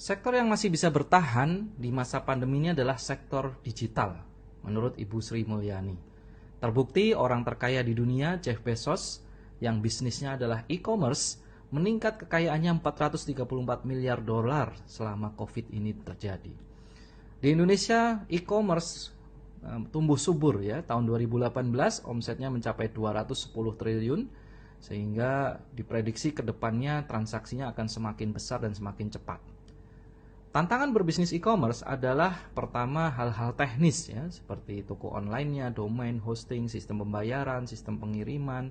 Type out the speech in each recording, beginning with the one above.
Sektor yang masih bisa bertahan di masa pandemi ini adalah sektor digital, menurut Ibu Sri Mulyani. Terbukti orang terkaya di dunia, Jeff Bezos, yang bisnisnya adalah e-commerce, meningkat kekayaannya 434 miliar dolar selama COVID ini terjadi. Di Indonesia, e-commerce tumbuh subur ya. Tahun 2018 omsetnya mencapai 210 triliun, sehingga diprediksi ke depannya transaksinya akan semakin besar dan semakin cepat. Tantangan berbisnis e-commerce adalah pertama hal-hal teknis ya, seperti toko online-nya, domain, hosting, sistem pembayaran, sistem pengiriman.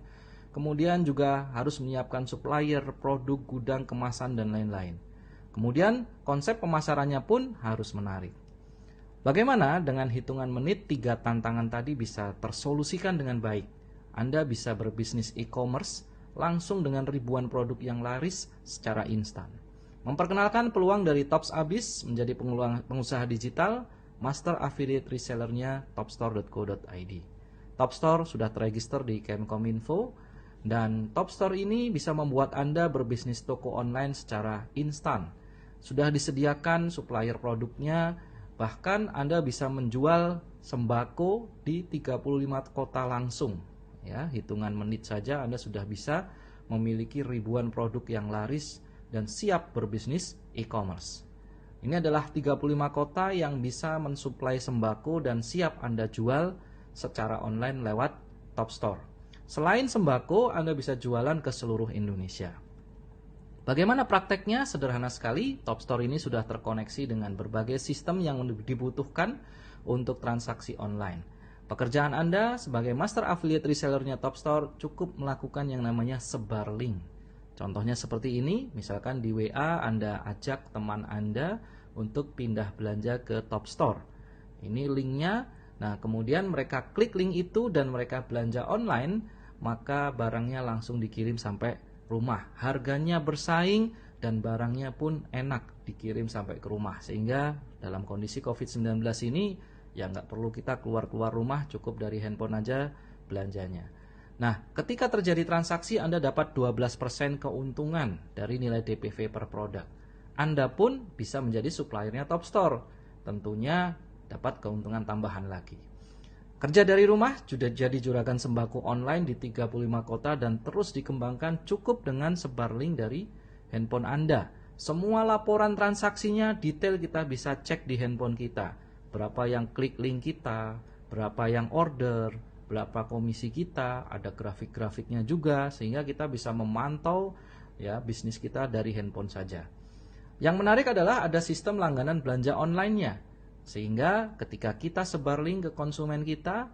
Kemudian juga harus menyiapkan supplier, produk, gudang, kemasan, dan lain-lain. Kemudian konsep pemasarannya pun harus menarik. Bagaimana dengan hitungan menit 3 tantangan tadi bisa tersolusikan dengan baik? Anda bisa berbisnis e-commerce langsung dengan ribuan produk yang laris secara instan. Memperkenalkan peluang dari Tops Abis menjadi pengusaha digital, master affiliate resellernya topstore.co.id. Topstore sudah terregister di Kemkominfo, dan Topstore ini bisa membuat Anda berbisnis toko online secara instan. Sudah disediakan supplier produknya, bahkan Anda bisa menjual sembako di 35 kota langsung. Ya, hitungan menit saja Anda sudah bisa memiliki ribuan produk yang laris dan siap berbisnis e-commerce. Ini adalah 35 kota yang bisa mensuplai sembako dan siap Anda jual secara online lewat Topstore. Selain sembako, Anda bisa jualan ke seluruh Indonesia. Bagaimana prakteknya? Sederhana sekali. Topstore ini sudah terkoneksi dengan berbagai sistem yang dibutuhkan untuk transaksi online. Pekerjaan Anda sebagai master affiliate resellernya Topstore cukup melakukan yang namanya sebar link. Contohnya seperti ini, misalkan di WA Anda ajak teman Anda untuk pindah belanja ke Topstore. Ini linknya, nah kemudian mereka klik link itu dan mereka belanja online, maka barangnya langsung dikirim sampai rumah. Harganya bersaing dan barangnya pun enak dikirim sampai ke rumah. Sehingga dalam kondisi COVID-19 ini, ya nggak perlu kita keluar-keluar rumah, cukup dari handphone aja belanjanya. Nah, ketika terjadi transaksi Anda dapat 12% keuntungan dari nilai DPV per produk. Anda pun bisa menjadi suppliernya Topstore. Tentunya dapat keuntungan tambahan lagi. Kerja dari rumah sudah jadi juragan sembako online di 35 kota dan terus dikembangkan cukup dengan sebar link dari handphone Anda. Semua laporan transaksinya detail kita bisa cek di handphone kita. Berapa yang klik link kita, berapa yang order, berapa komisi kita, ada grafik-grafiknya juga, sehingga kita bisa memantau ya bisnis kita dari handphone saja. Yang menarik adalah ada sistem langganan belanja online-nya, sehingga ketika kita sebar link ke konsumen kita,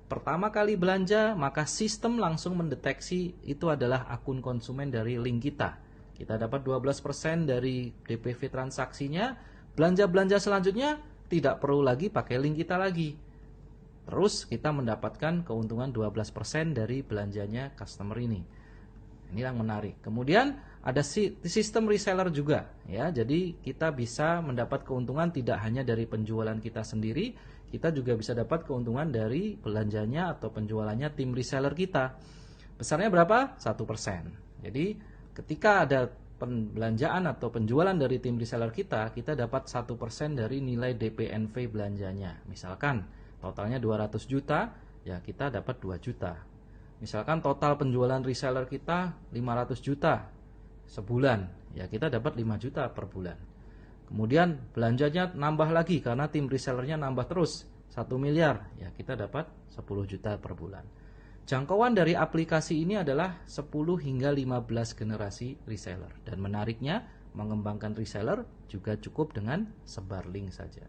pertama kali belanja, maka sistem langsung mendeteksi itu adalah akun konsumen dari link kita. Kita dapat 12% dari DPV transaksinya, belanja-belanja selanjutnya tidak perlu lagi pakai link kita lagi. Terus kita mendapatkan keuntungan 12% dari belanjanya customer ini. Ini yang menarik. Kemudian ada sistem reseller juga ya. Jadi kita bisa mendapat keuntungan tidak hanya dari penjualan kita sendiri, kita juga bisa dapat keuntungan dari belanjanya atau penjualannya tim reseller kita. Besarnya berapa? 1%. Jadi ketika ada pembelanjaan atau penjualan dari tim reseller kita dapat 1% dari nilai DPNV belanjanya. Misalkan totalnya 200 juta, ya kita dapat 2 juta. Misalkan total penjualan reseller kita 500 juta sebulan, ya kita dapat 5 juta per bulan. Kemudian belanjanya nambah lagi karena tim resellernya nambah terus 1 miliar, ya kita dapat 10 juta per bulan. Jangkauan dari aplikasi ini adalah 10 hingga 15 generasi reseller. Dan menariknya, mengembangkan reseller juga cukup dengan sebar link saja.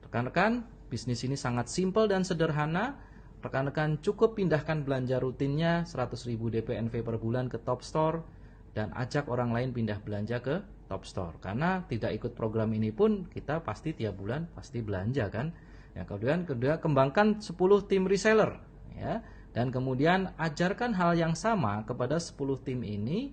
Rekan-rekan, bisnis ini sangat simpel dan sederhana. Rekan-rekan cukup pindahkan belanja rutinnya 100.000 DPNV per bulan ke Topstore dan ajak orang lain pindah belanja ke Topstore. Karena tidak ikut program ini pun kita pasti tiap bulan pasti belanja kan. Ya, kemudian kembangkan 10 tim reseller ya, dan kemudian ajarkan hal yang sama kepada 10 tim ini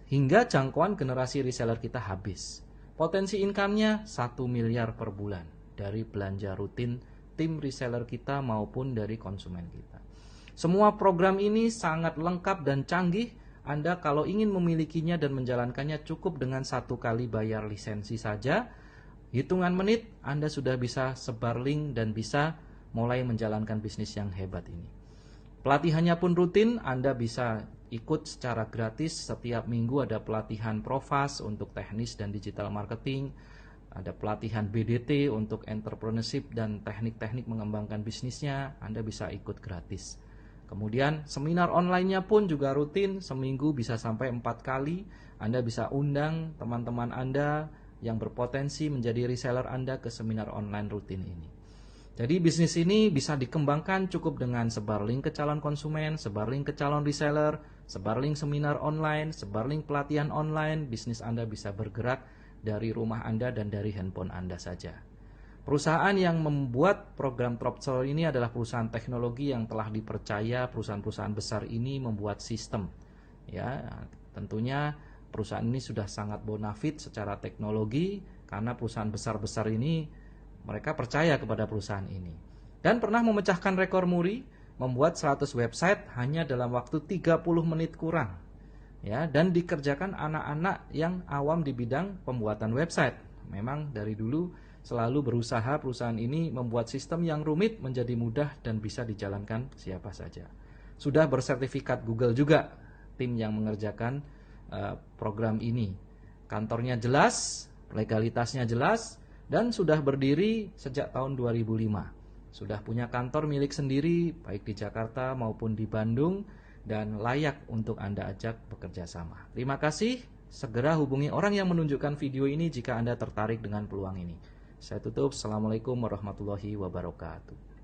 hingga jangkauan generasi reseller kita habis. Potensi income-nya 1 miliar per bulan dari belanja rutin tim reseller kita maupun dari konsumen kita. Semua program ini sangat lengkap dan canggih. Anda kalau ingin memilikinya dan menjalankannya cukup dengan 1 kali bayar lisensi saja. Hitungan menit Anda sudah bisa sebar link dan bisa mulai menjalankan bisnis yang hebat ini. Pelatihannya pun rutin, Anda bisa ikut secara gratis. Setiap minggu ada pelatihan Profas untuk teknis dan digital marketing. Ada pelatihan BDT untuk entrepreneurship dan teknik-teknik mengembangkan bisnisnya, Anda bisa ikut gratis. Kemudian seminar online-nya pun juga rutin, seminggu bisa sampai 4 kali. Anda bisa undang teman-teman Anda yang berpotensi menjadi reseller Anda ke seminar online rutin ini. Jadi bisnis ini bisa dikembangkan cukup dengan sebar link ke calon konsumen, sebar link ke calon reseller, sebar link seminar online, sebar link pelatihan online. Bisnis Anda bisa bergerak dari rumah Anda dan dari handphone Anda saja. Perusahaan yang membuat program Dropsell ini adalah perusahaan teknologi yang telah dipercaya. Perusahaan-perusahaan besar ini membuat sistem. Ya, tentunya perusahaan ini sudah sangat bonafit secara teknologi karena perusahaan besar-besar ini mereka percaya kepada perusahaan ini. Dan pernah memecahkan rekor muri, membuat 100 website hanya dalam waktu 30 menit kurang. Ya, dan dikerjakan anak-anak yang awam di bidang pembuatan website. Memang dari dulu selalu berusaha perusahaan ini membuat sistem yang rumit menjadi mudah dan bisa dijalankan siapa saja. Sudah bersertifikat Google juga tim yang mengerjakan program ini. Kantornya jelas, legalitasnya jelas, dan sudah berdiri sejak tahun 2005. Sudah punya kantor milik sendiri baik di Jakarta maupun di Bandung, dan layak untuk Anda ajak bekerja sama. Terima kasih, segera hubungi orang yang menunjukkan video ini jika Anda tertarik dengan peluang ini. Saya tutup, Assalamualaikum warahmatullahi wabarakatuh.